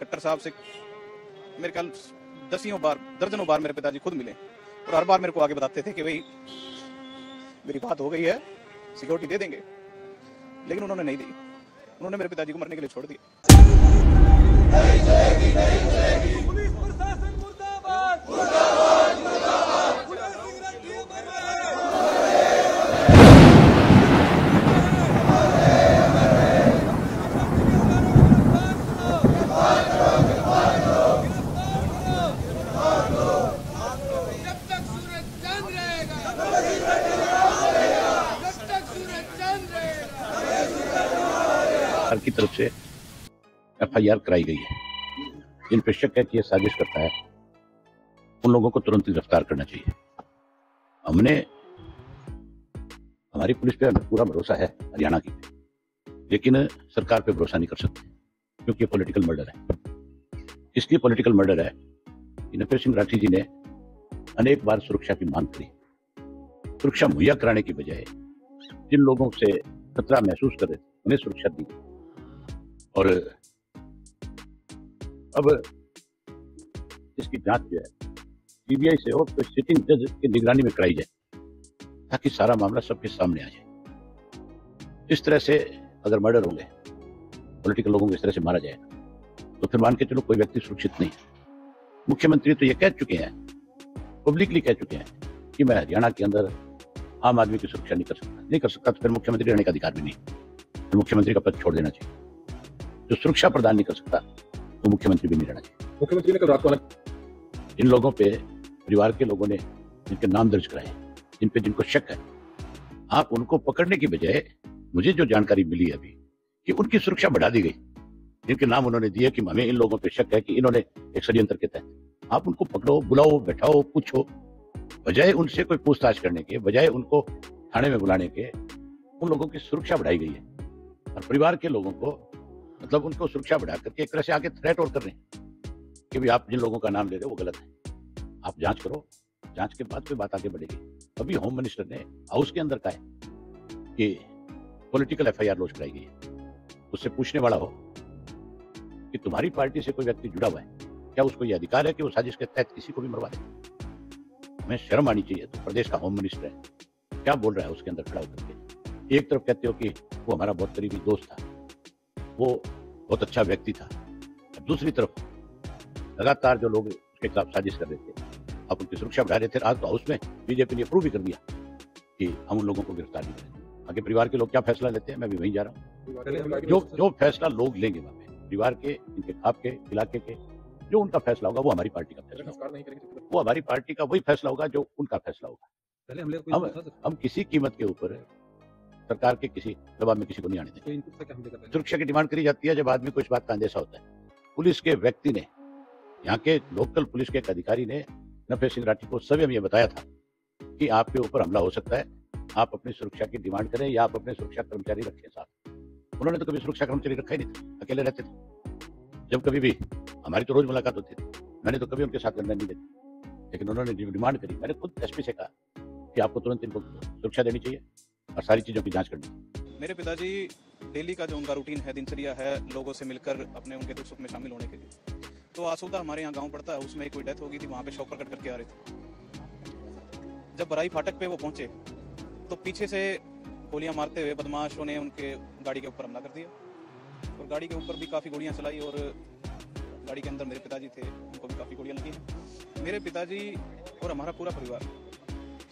खट्टर साहब से मेरे ख्याल दर्जनों बार मेरे पिताजी खुद मिले और हर बार मेरे को आगे बताते थे कि भाई मेरी बात हो गई है, सिक्योरिटी दे देंगे, लेकिन उन्होंने नहीं दी। उन्होंने मेरे पिताजी को मरने के लिए छोड़ दिया। पुलिस प्रशासन मुर्दाबाद, मुर्दाबाद, मुर्दाबाद। जब तक सूरज चांद रहेगा, जब तक सूरज चांद रहेगा। सरकार की तरफ से एफआईआर कराई गई है। जिन पे शक है कि ये साजिश करता है, उन लोगों को तुरंत गिरफ्तार करना चाहिए। हमारी पुलिस पे हमें पूरा भरोसा है, हरियाणा की, लेकिन सरकार पे भरोसा नहीं कर सकते क्योंकि ये पॉलिटिकल मर्डर है। इसलिए पॉलिटिकल मर्डर है कि नफेर सिंह राठी जी ने अनेक बार सुरक्षा की मांग करी। सुरक्षा मुहैया कराने की बजाय जिन लोगों से खतरा महसूस कर रहे थे उन्हें सुरक्षा दी और अब इसकी जांच जो है सीबीआई से हो तो सिटिंग जज की निगरानी में कराई जाए ताकि सारा मामला सबके सामने आ जाए। इस तरह से अगर मर्डर होंगे, पॉलिटिकल लोगों को इस तरह से मारा जाएगा तो फिर मान के चलो कोई व्यक्ति सुरक्षित नहीं। मुख्यमंत्री तो ये कह चुके हैं, पब्लिकली कह चुके हैं कि मैं हरियाणा के अंदर आम आदमी की सुरक्षा नहीं कर सकता तो फिर मुख्यमंत्री रहने का अधिकार भी नहीं, तो मुख्यमंत्री का पद छोड़ देना चाहिए। जो सुरक्षा प्रदान नहीं कर सकता तो मुख्यमंत्री भी नहीं रहना चाहिए। मुख्यमंत्री ने कल रात को इन लोगों पे, परिवार के लोगों ने जिनके नाम दर्ज कराए, जिनको शक है, आप उनको पकड़ने की बजाय मुझे जो जानकारी मिली है अभी कि उनकी सुरक्षा बढ़ा दी गई। जिनके नाम उन्होंने दिए कि हमें इन लोगों पे शक है कि इन्होंने एक षड्यंत्र के तहत, आप उनको पकड़ो, बुलाओ, बैठाओ, पूछो, बजाय उनसे कोई पूछताछ करने के, बजाय उनको थाने में बुलाने के, उन लोगों की सुरक्षा बढ़ाई गई है। और परिवार के लोगों को मतलब उनको सुरक्षा बढ़ा करके एक तरह से आगे थ्रेट और कर रहे हैं कि भाई आप जिन लोगों का नाम ले रहे हो वो गलत है, आप जांच करो, जांच के बाद कोई बात आगे बढ़ेगी। अभी होम मिनिस्टर ने हाउस के अंदर कहा है कि पॉलिटिकल एफआईआर लॉन्च कराई गई है। उससे पूछने वाला हो कि तुम्हारी पार्टी से कोई व्यक्ति जुड़ा हुआ है, क्या उसको ये अधिकार है कि वो साजिश के तहत किसी को भी मरवा दे? हमें शर्म आनी चाहिए। तो प्रदेश का होम मिनिस्टर है, क्या बोल रहा है उसके अंदर खड़ा होकर के? एक तरफ कहते हो कि वो हमारा बहुत करीबी दोस्त था, वो बहुत अच्छा व्यक्ति था, दूसरी तरफ लगातार जो लोग उसके खिलाफ साजिश कर रहे थे, आप उनकी सुरक्षा बढ़ा रहे थे। आज तो हाउस में बीजेपी ने अप्रूव भी कर दिया कि हम उन लोगों को गिरफ्तार नहीं करेंगे। आगे परिवार के लोग क्या फैसला लेते हैं मैं भी वहीं जा रहा हूँ। जो फैसला लोग लेंगे वहां पे, परिवार के, इनके खाप के, इलाके के, जो उनका फैसला होगा वो हमारी पार्टी का फैसला होगा, वो हमारी पार्टी का वही फैसला होगा जो उनका फैसला होगा। हम किसी कीमत के ऊपर सरकार के किसी दबाव में किसी को नहीं आने देंगे। सुरक्षा की डिमांड करी जाती है जब आदमी को इस बात का अंदेशा होता है। पुलिस के व्यक्ति ने, यहाँ के लोकल पुलिस के एक अधिकारी ने नफेर सिंह राठी को स्वयं ये बताया था कि आपके ऊपर हमला हो सकता है, आप अपनी सुरक्षा की डिमांड करें या आप अपने सुरक्षा कर्मचारी रखें साथ। उन्होंने तो कभी सुरक्षा कर्मचारी रखा ही नहीं था, अकेले रहते थे। जब कभी भी हमारी तो रोज मुलाकात होती थी, मैंने तो कभी उनके साथ करना नहीं देती, लेकिन उन्होंने डिमांड करी। मैंने खुद एसपी से कहा कि आपको तुरंत इनको सुरक्षा देनी चाहिए और सारी चीजों की जांच करनी चाहिए। मेरे पिताजी डेली का जो उनका रूटीन है, दिनचर्या है, लोगों से मिलकर अपने उनके दुख सुख में शामिल होने के लिए, तो आसूदा हमारे यहाँ गांव पड़ता है, उसमें कोई डेथ हो गई थी, वहाँ पे शव प्रकट करके आ रहे थे। जब बराई फाटक पे वो पहुंचे तो पीछे से गोलियां मारते हुए बदमाशों ने उनके गाड़ी के ऊपर हमला कर दिया और गाड़ी के ऊपर भी काफ़ी गोलियां चलाई और गाड़ी के अंदर मेरे पिताजी थे, उनको भी काफ़ी गोलियां लगी हैं। मेरे पिताजी और हमारा पूरा परिवार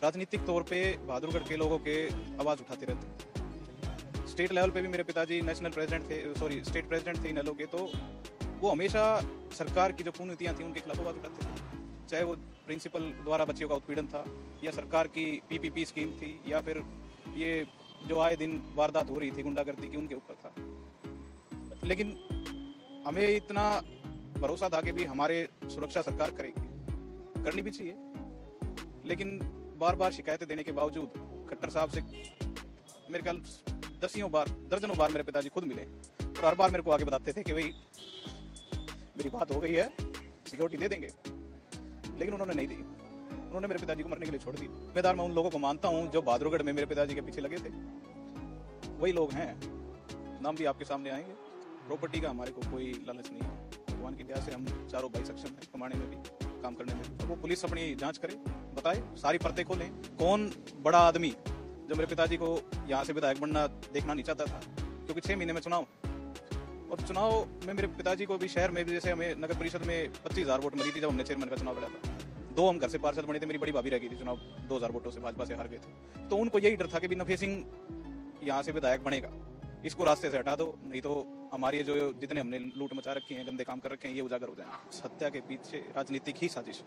राजनीतिक तौर पे बहादुरगढ़ के लोगों के आवाज़ उठाते रहते। स्टेट लेवल पे भी मेरे पिताजी स्टेट प्रेसिडेंट थे इनेलो के, तो वो हमेशा सरकार की जो पूर्णनीतियाँ थी उनके खिलाफ आवाज़ उठाते थे, चाहे वो प्रिंसिपल द्वारा बच्चियों का उत्पीड़न था या सरकार की पीपीपी स्कीम थी या फिर ये जो आए दिन वारदात हो रही थी गुंडागर्दी की, उनके ऊपर था। लेकिन हमें इतना भरोसा था कि भी हमारे सुरक्षा सरकार करेगी, करनी भी चाहिए। लेकिन बार बार शिकायतें देने के बावजूद खट्टर साहब से मेरे ख्याल दर्जनों बार मेरे पिताजी खुद मिले और हर बार मेरे को आगे बताते थे कि भाई मेरी बात हो गई है, सिक्योरिटी दे देंगे, लेकिन उन्होंने नहीं दी। उन्होंने मेरे पिताजी को मरने के लिए छोड़ दी। जिम्मेदार मैं उन लोगों को मानता हूँ जो बहादुरगढ़ में मेरे पिताजी के पीछे लगे थे, वही लोग हैं। नाम भी आपके सामने आएंगे। प्रॉपर्टी का हमारे को कोई लालच नहीं है, भगवान भगवान की दया से हम चारों भाई सक्षम हैं कमाने में भी, काम करने में भी। तो वो पुलिस अपनी जांच करे, बताए, सारी परतें खोलें, कौन बड़ा आदमी जो मेरे पिताजी को यहाँ से विधायक बनना देखना नहीं चाहता था, क्योंकि 6 महीने में चुनाव, और चुनाव में मेरे पिताजी को भी शहर में भी, जैसे हमें नगर परिषद में 25,000 वोट मिली थी जब हमने चेयरमैन का चुनाव लड़ा था, 2 हम घर से पार्षद बने थे, मेरी बड़ी भाभी रह गई थी, चुनाव 2000 वोटों से भाजपा से हार गए थे। तो उनको यही डर था कि भी नफे सिंह यहाँ से विधायक बनेगा, इसको रास्ते से हटा दो, नहीं तो हमारी जो जितने हमने लूट मचा रखी है, गंदे काम कर रखे हैं, ये उजागर हो जाएंगे। हत्या के पीछे राजनीतिक ही साजिश।